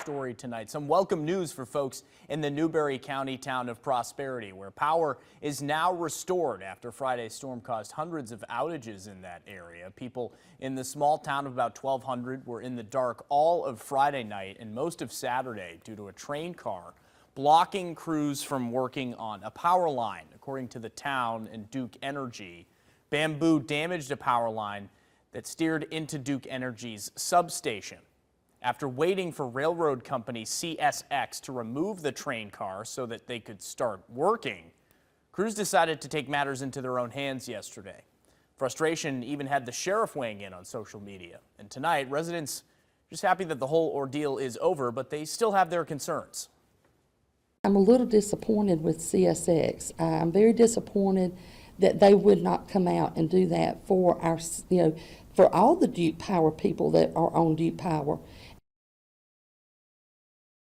story tonight. Some welcome news for folks in the Newberry County town of Prosperity, where power is now restored after Friday's storm caused hundreds of outages in that area. People in the small town of about 1,200 were in the dark all of Friday night and most of Saturday due to a train car blocking crews from working on a power line. According to the town and Duke Energy, bamboo damaged a power line that steered into Duke Energy's substation. After waiting for railroad company CSX to remove the train car so that they could start working, crews decided to take matters into their own hands yesterday. Frustration even had the sheriff weighing in on social media. And tonight, residents just happy that the whole ordeal is over, but they still have their concerns. I'm a little disappointed with CSX. I'm very disappointed that they would not come out and do that for our, for all the Duke Power people that are on Duke Power.